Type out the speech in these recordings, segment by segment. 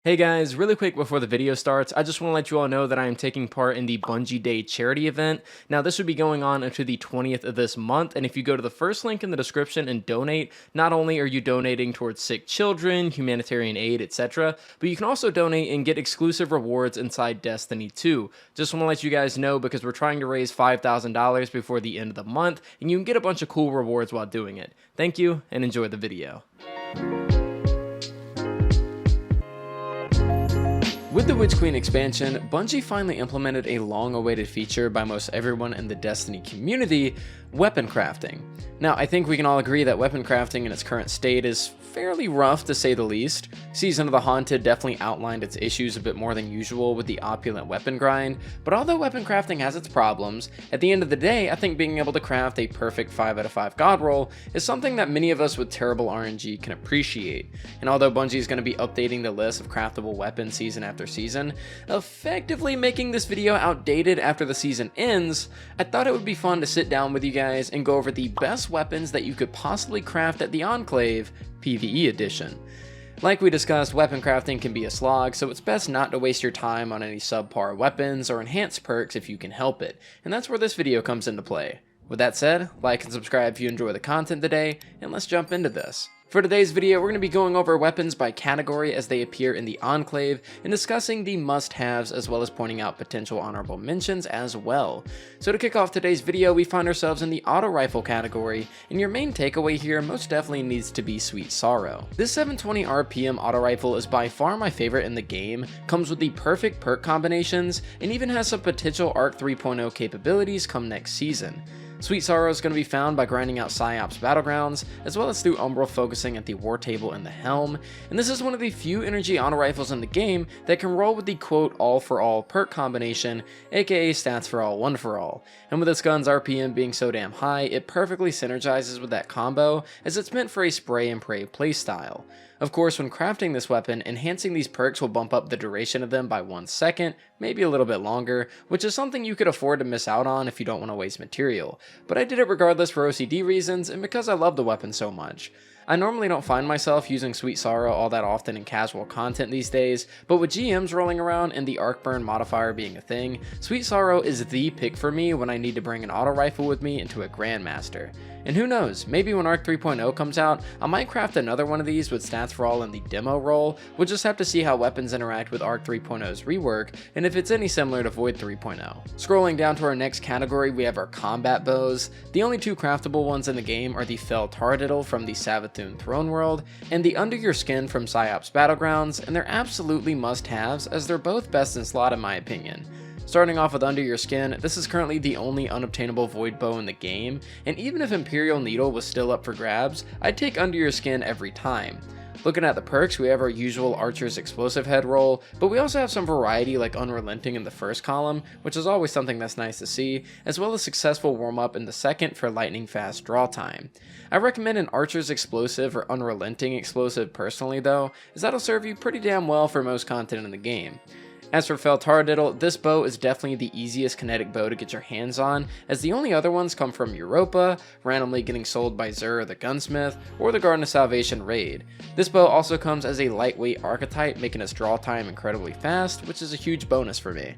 Hey guys, really quick before the video starts, I just want to let you all know that I am taking part in the 𝗵𝗔𝗡 Day charity event. Now this will be going on until the 20th of this month, and if you go to the first link in the description and donate, not only are you donating towards sick children, humanitarian aid, etc., but you can also donate and get exclusive rewards inside Destiny 2. Just want to let you guys know because we're trying to raise $5,000 before the end of the month, and you can get a bunch of cool rewards while doing it. Thank you, and enjoy the video. With the Witch Queen expansion, Bungie finally implemented a long-awaited feature by most everyone in the Destiny community, weapon crafting. Now, I think we can all agree that weapon crafting in its current state is fairly rough to say the least. Season of the Haunted definitely outlined its issues a bit more than usual with the opulent weapon grind, but although weapon crafting has its problems, at the end of the day, I think being able to craft a perfect 5 out of 5 god roll is something that many of us with terrible RNG can appreciate. And although Bungie is going to be updating the list of craftable weapons season after season, effectively making this video outdated after the season ends, I thought it would be fun to sit down with you guys and go over the best weapons that you could possibly craft at the Enclave PVE edition. Like we discussed, weapon crafting can be a slog, so it's best not to waste your time on any subpar weapons or enhanced perks if you can help it, and that's where this video comes into play. With that said, like and subscribe if you enjoy the content today, and let's jump into this. For today's video, we're going to be going over weapons by category as they appear in the Enclave and discussing the must-haves as well as pointing out potential honorable mentions as well. So to kick off today's video, we find ourselves in the auto rifle category, and your main takeaway here most definitely needs to be 𝗕𝗏𝗡𝗏. This 720 RPM auto rifle is by far my favorite in the game, comes with the perfect perk combinations, and even has some potential ARC 3.0 capabilities come next season. 𝗕𝗏𝗡𝗏 is going to be found by grinding out PsyOps battlegrounds, as well as through Umbral focusing at the War Table and the Helm, and this is one of the few energy auto rifles in the game that can roll with the quote all for all perk combination, aka stats for all, one for all. And with this gun's RPM being so damn high, it perfectly synergizes with that combo, as it's meant for a spray and pray playstyle. Of course, when crafting this weapon, enhancing these perks will bump up the duration of them by 1 second, maybe a little bit longer, which is something you could afford to miss out on if you don't want to waste material. But I did it regardless for OCD reasons and because I love the weapon so much. I normally don't find myself using 𝗕𝗏𝗡𝗏 all that often in casual content these days, but with GMs rolling around and the arc burn modifier being a thing, 𝗕𝗏𝗡𝗏 is the pick for me when I need to bring an auto rifle with me into a Grandmaster. And who knows, maybe when ARC 3.0 comes out, I might craft another one of these with stats for all in the demo role. We'll just have to see how weapons interact with ARC 3.0's rework, and if it's any similar to Void 3.0. Scrolling down to our next category, we have our combat bows. The only two craftable ones in the game are the 𝗕𝗏𝗏𝗏𝗏 from the Savathûn Throne World, and the Under Your Skin from PsyOps Battlegrounds, and they're absolutely must-haves as they're both best in slot in my opinion. Starting off with Under Your Skin, this is currently the only unobtainable void bow in the game, and even if Imperial Needle was still up for grabs, I'd take Under Your Skin every time. Looking at the perks, we have our usual Archer's Explosive Head roll, but we also have some variety like Unrelenting in the first column, which is always something that's nice to see, as well as Successful Warm-Up in the second for lightning fast draw time. I recommend an Archer's Explosive or Unrelenting Explosive personally though, as that'll serve you pretty damn well for most content in the game. As for 𝗕𝗏𝗏𝗏𝗏𝗏, this bow is definitely the easiest kinetic bow to get your hands on, as the only other ones come from Europa, randomly getting sold by 𝗍𝗏 the Gunsmith, or the Garden of Salvation raid. This bow also comes as a lightweight archetype, making its draw time incredibly fast, which is a huge bonus for me.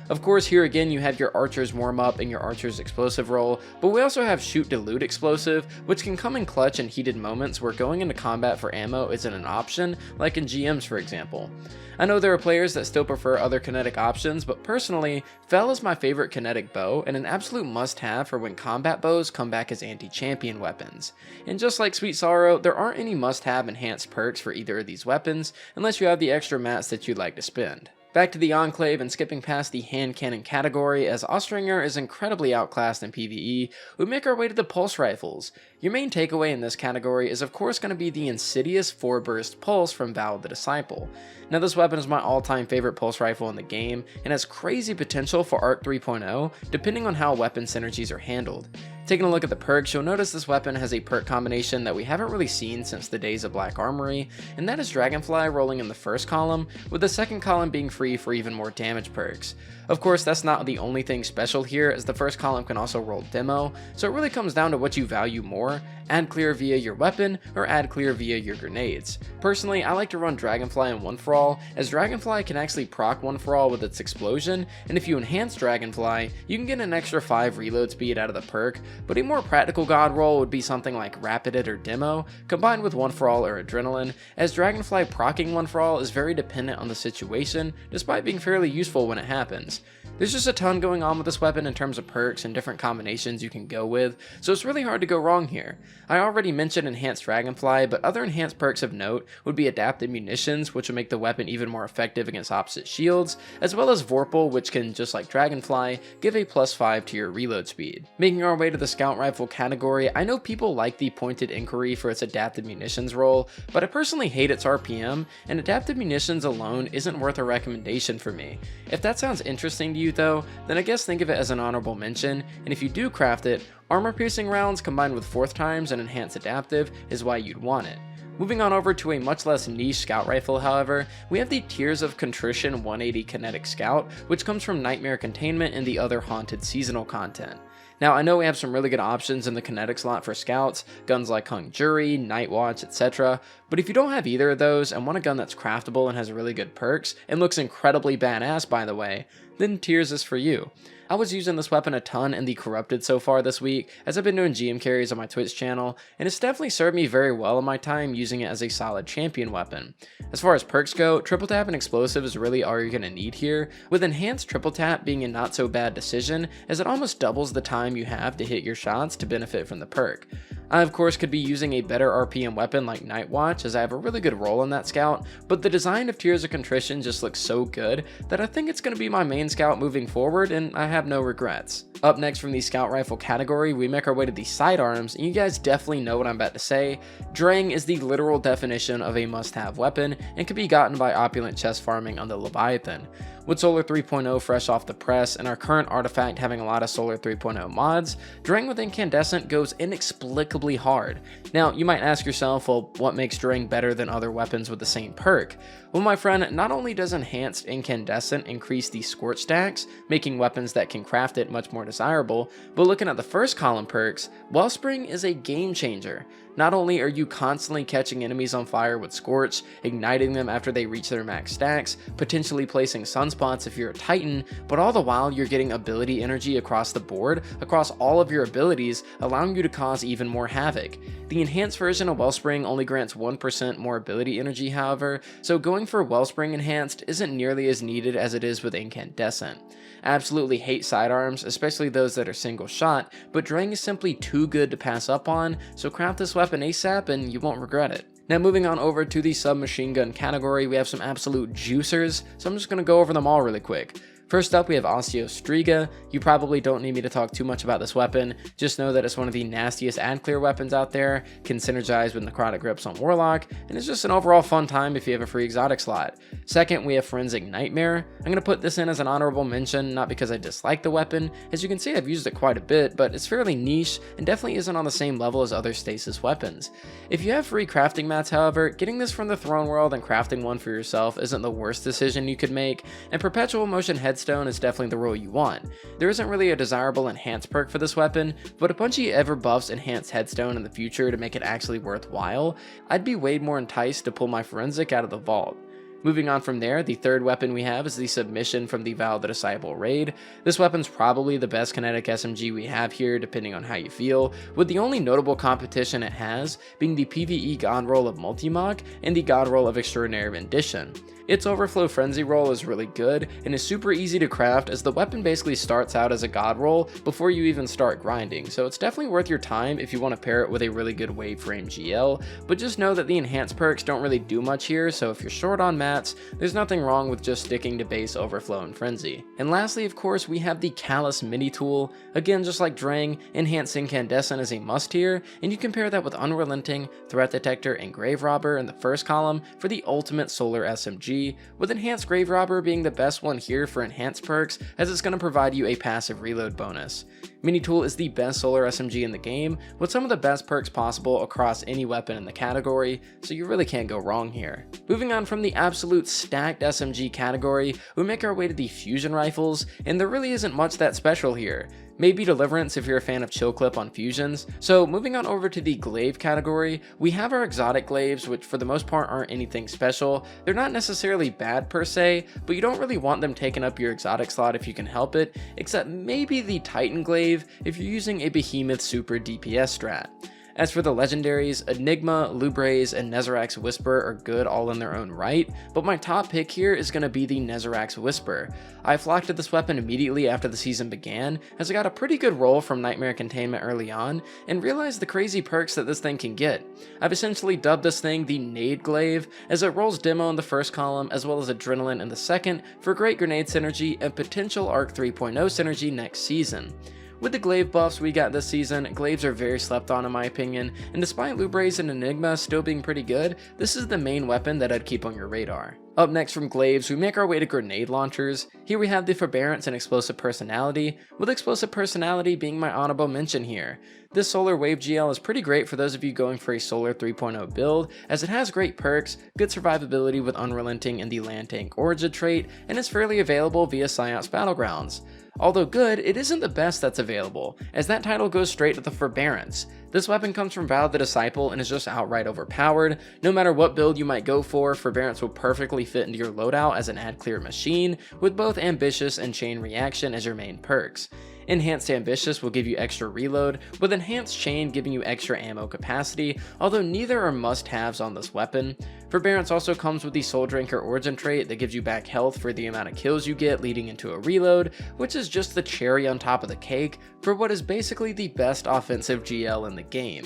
Of course, here again you have your Archer's Warm-Up and your Archer's Explosive roll, but we also have Shoot to Loot Explosive, which can come in clutch in heated moments where going into combat for ammo isn't an option, like in GMs for example. I know there are players that still prefer other kinetic options, but personally, 𝗨 is my favorite kinetic bow and an absolute must-have for when combat bows come back as anti-champion weapons. And just like 𝗕𝗏𝗏𝗏𝗏, there aren't any must-have enhanced perks for either of these weapons, unless you have the extra mats that you'd like to spend. Back to the Enclave and skipping past the hand cannon category, as 𝗨𝗏𝗏𝗏 is incredibly outclassed in PvE, we make our way to the pulse rifles. Your main takeaway in this category is of course going to be the insidious 4-burst pulse from 𝗕𝗏𝗏𝗏𝗏. Now this weapon is my all-time favorite pulse rifle in the game, and has crazy potential for ARC 3.0 depending on how weapon synergies are handled. Taking a look at the perks, you'll notice this weapon has a perk combination that we haven't really seen since the days of Black Armory, and that is Dragonfly rolling in the first column, with the second column being free for even more damage perks. Of course, that's not the only thing special here, as the first column can also roll Demo, so it really comes down to what you value more: add clear via your weapon, or add clear via your grenades. Personally, I like to run Dragonfly in One For All, as Dragonfly can actually proc One For All with its explosion, and if you enhance Dragonfly, you can get an extra 5 reload speed out of the perk, but a more practical god roll would be something like Rapid It or Demo, combined with One For All or Adrenaline, as Dragonfly proccing One For All is very dependent on the situation, despite being fairly useful when it happens. There's just a ton going on with this weapon in terms of perks and different combinations you can go with, so it's really hard to go wrong here. I already mentioned Enhanced Dragonfly, but other enhanced perks of note would be Adapted Munitions, which will make the weapon even more effective against opposite shields, as well as Vorpal, which can, just like Dragonfly, give a +5 to your reload speed. Making our way to the Scout Rifle category, I know people like the Pointed Inquiry for its Adapted Munitions roll, but I personally hate its RPM, and Adapted Munitions alone isn't worth a recommendation for me. If that sounds interesting to you though, then I guess think of it as an honorable mention, and if you do craft it, armor piercing rounds combined with 4th times and enhanced adaptive is why you'd want it. Moving on over to a much less niche scout rifle, however, we have the Tears of Contrition 180 Kinetic Scout, which comes from Nightmare Containment and the other Haunted seasonal content. Now, I know we have some really good options in the kinetic slot for scouts, guns like Hung Jury, Night Watch, etc., but if you don't have either of those and want a gun that's craftable and has really good perks, and looks incredibly badass by the way, then Tears is for you. I was using this weapon a ton in the Corrupted so far this week, as I've been doing GM carries on my Twitch channel, and it's definitely served me very well in my time using it as a solid champion weapon. As far as perks go, Triple Tap and Explosive is really all you're going to need here, with Enhanced Triple Tap being a not so bad decision, as it almost doubles the time you have to hit your shots to benefit from the perk. I of course could be using a better RPM weapon like Night Watch, as I have a really good roll on that scout, but the design of Tears of Contrition just looks so good that I think it's going to be my main scout moving forward, and I have no regrets. Up next from the Scout Rifle category, we make our way to the Sidearms, and you guys definitely know what I'm about to say. Drang is the literal definition of a must-have weapon, and can be gotten by opulent chest farming on the Leviathan. With Solar 3.0 fresh off the press, and our current artifact having a lot of Solar 3.0 mods, Drang with Incandescent goes inexplicably hard. Now, you might ask yourself, well, what makes Drang better than other weapons with the same perk? Well, my friend, not only does Enhanced Incandescent increase the Scorch stacks, making weapons that can craft it much more desirable, but looking at the first column perks, Wellspring is a game changer. Not only are you constantly catching enemies on fire with Scorch, igniting them after they reach their max stacks, potentially placing sunspots if you're a Titan, but all the while you're getting ability energy across the board, across all of your abilities, allowing you to cause even more havoc. The enhanced version of Wellspring only grants 1% more ability energy, however, so going for Wellspring Enhanced isn't nearly as needed as it is with Incandescent. I absolutely hate sidearms, especially those that are single shot, but Drang is simply too good to pass up on, so craft this weapon ASAP and you won't regret it. Now moving on over to the submachine gun category, we have some absolute juicers, so I'm just going to go over them all really quick. First up, we have 𝗕𝗏𝗄𝗏. You probably don't need me to talk too much about this weapon, just know that it's one of the nastiest ad clear weapons out there, can synergize with necrotic grips on Warlock, and it's just an overall fun time if you have a free exotic slot. Second, we have Forensic Nightmare. I'm going to put this in as an honorable mention, not because I dislike the weapon, as you can see I've used it quite a bit, but it's fairly niche and definitely isn't on the same level as other stasis weapons. If you have free crafting mats, however, getting this from the Throne World and crafting one for yourself isn't the worst decision you could make, and Perpetual Motion Headstone is definitely the roll you want. There isn't really a desirable enhanced perk for this weapon, but if Bungie ever buffs enhanced headstone in the future to make it actually worthwhile, I'd be way more enticed to pull my forensic out of the vault. Moving on from there, the third weapon we have is the Submission from the 𝗷𝗚𝗚𝗏 raid. This weapon's probably the best kinetic SMG we have here, depending on how you feel, with the only notable competition it has being the PVE god roll of Multimach and the god roll of Extraordinary Rendition. Its Overflow Frenzy roll is really good and is super easy to craft, as the weapon basically starts out as a god roll before you even start grinding, so it's definitely worth your time if you want to pair it with a really good wave frame GL, but just know that the enhanced perks don't really do much here, so if you're short on mats, there's nothing wrong with just sticking to base Overflow and Frenzy. And lastly, of course, we have the Callus mini tool. Again, just like Drang, Enhanced Incandescent is a must here, and you can pair that with Unrelenting, Threat Detector, and Grave Robber in the first column for the ultimate solar SMG, with Enhanced Grave Robber being the best one here for enhanced perks, as it's going to provide you a passive reload bonus. Mini Tool is the best solar SMG in the game, with some of the best perks possible across any weapon in the category, so you really can't go wrong here. Moving on from the absolute stacked SMG category, we make our way to the fusion rifles, and there really isn't much that special here. Maybe Deliverance if you're a fan of chill clip on fusions. So moving on over to the glaive category, we have our exotic glaives, which for the most part aren't anything special. They're not necessarily bad per se, but you don't really want them taking up your exotic slot if you can help it, except maybe the Titan glaive if you're using a behemoth super DPS strat. As for the legendaries, Enigma, Lubraze, and Nezarac's Whisper are good all in their own right, but my top pick here is going to be the Nezarac's Whisper. I flocked to this weapon immediately after the season began, as I got a pretty good roll from Nightmare Containment early on, and realized the crazy perks that this thing can get. I've essentially dubbed this thing the Nade Glaive, as it rolls Demo in the first column as well as Adrenaline in the second for great grenade synergy and potential Arc 3.0 synergy next season. With the glaive buffs we got this season, glaives are very slept on in my opinion, and despite Lubraze and Enigma still being pretty good, this is the main weapon that I'd keep on your radar. Up next from glaives, we make our way to grenade launchers. Here we have the Forbearance and Explosive Personality, with Explosive Personality being my honorable mention here. This Solar Wave GL is pretty great for those of you going for a Solar 3.0 build, as it has great perks, good survivability with Unrelenting and the Land Tank Origin trait, and is fairly available via PsyOps Battlegrounds. Although good, it isn't the best that's available, as that title goes straight to the Forbearance. This weapon comes from 𝗕𝗏 the Disciple and is just outright overpowered. No matter what build you might go for, Forbearance will perfectly fit into your loadout as an ad clear machine, with both Ambitious and Chain Reaction as your main perks. Enhanced Ambitious will give you extra reload, with Enhanced Chain giving you extra ammo capacity, although neither are must-haves on this weapon. Forbearance also comes with the Soul Drinker Origin trait that gives you back health for the amount of kills you get leading into a reload, which is just the cherry on top of the cake for what is basically the best offensive GL in the game.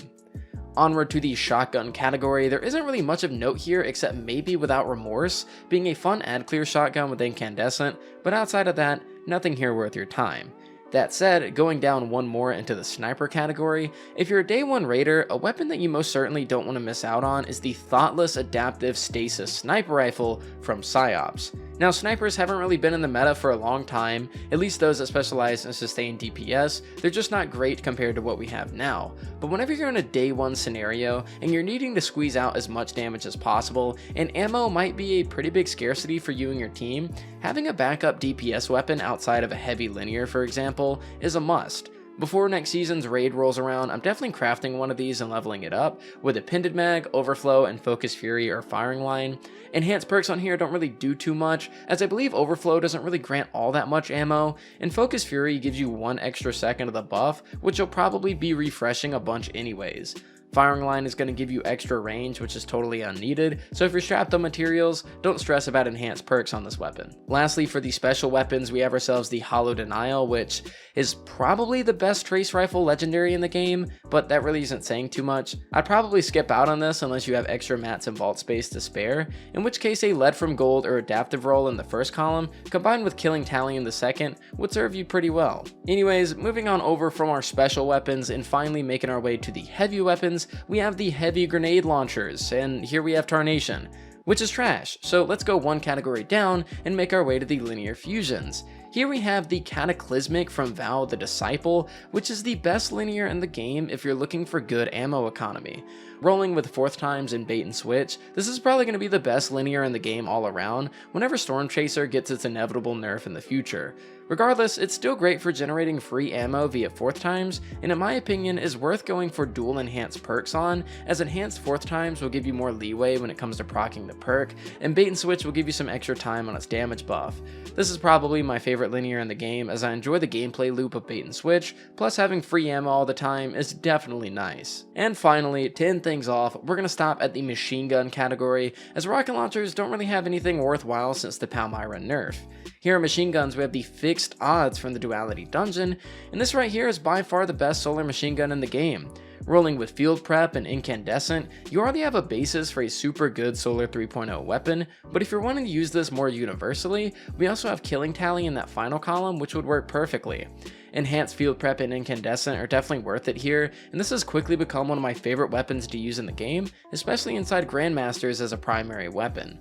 Onward to the shotgun category, there isn't really much of note here except maybe Without Remorse, being a fun ad clear shotgun with Incandescent, but outside of that, nothing here worth your time. That said, going down one more into the sniper category, if you're a day one raider, a weapon that you most certainly don't want to miss out on is the Thoughtless Adaptive Stasis Sniper Rifle from PsyOps. Now, snipers haven't really been in the meta for a long time, at least those that specialize in sustained DPS. They're just not great compared to what we have now. But whenever you're in a day one scenario and you're needing to squeeze out as much damage as possible, and ammo might be a pretty big scarcity for you and your team, having a backup DPS weapon outside of a heavy linear, for example, is a must. Before next season's raid rolls around, I'm definitely crafting one of these and leveling it up with Appended Mag, Overflow, and Focus Fury or Firing Line. Enhanced perks on here don't really do too much, as I believe Overflow doesn't really grant all that much ammo, and Focus Fury gives you 1 extra second of the buff, which you'll probably be refreshing a bunch anyways. Firing Line is going to give you extra range, which is totally unneeded, so if you're strapped on materials, don't stress about enhanced perks on this weapon. Lastly, for the special weapons, we have ourselves the Hollow Denial, which is probably the best trace rifle legendary in the game, but that really isn't saying too much. I'd probably skip out on this unless you have extra mats and vault space to spare, in which case a Lead from Gold or Adaptive Roll in the first column, combined with Killing Tally in the second, would serve you pretty well. Anyways, moving on over from our special weapons and finally making our way to the heavy weapons, we have the heavy grenade launchers, and here we have Tarnation, which is trash, so let's go one category down and make our way to the linear fusions. Here we have the Cataclysmic from 𝗏 the Disciple, which is the best linear in the game if you're looking for good ammo economy. Rolling with 4th times and bait and switch, this is probably going to be the best linear in the game all around whenever Storm Chaser gets its inevitable nerf in the future. Regardless, it's still great for generating free ammo via 4th times, and in my opinion is worth going for dual enhanced perks on, as enhanced 4th times will give you more leeway when it comes to proccing the perk, and bait and switch will give you some extra time on its damage buff. This is probably my favorite linear in the game, as I enjoy the gameplay loop of bait and switch, plus having free ammo all the time is definitely nice. And finally, to end things off, we're going to stop at the machine gun category, as rocket launchers don't really have anything worthwhile since the 𝗏𝗏 nerf. Here in machine guns we have the Fixed Odds from the Duality Dungeon, and this right here is by far the best solar machine gun in the game. Rolling with Field Prep and Incandescent, you already have a basis for a super good Solar 3.0 weapon, but if you're wanting to use this more universally, we also have Killing Tally in that final column, which would work perfectly. Enhanced Field Prep and Incandescent are definitely worth it here, and this has quickly become one of my favorite weapons to use in the game, especially inside Grandmasters as a primary weapon.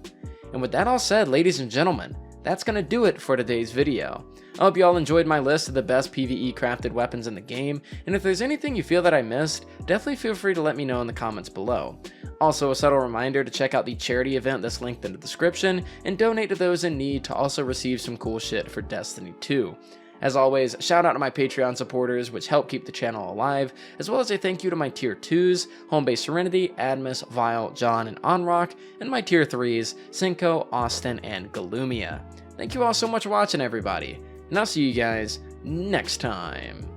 And with that all said, ladies and gentlemen, that's gonna do it for today's video. I hope you all enjoyed my list of the best PvE crafted weapons in the game, and if there's anything you feel that I missed, definitely feel free to let me know in the comments below. Also, a subtle reminder to check out the charity event that's linked in the description, and donate to those in need to also receive some cool shit for Destiny 2. As always, shout out to my Patreon supporters, which help keep the channel alive, as well as a thank you to my tier 2s, Homebase Serenity, Admus, Vile, John, and Onrock, and my tier 3s, 𝘁𝗂'𝗏𝗏, Austin, and 𝗕lumia. Thank you all so much for watching, everybody, and I'll see you guys next time.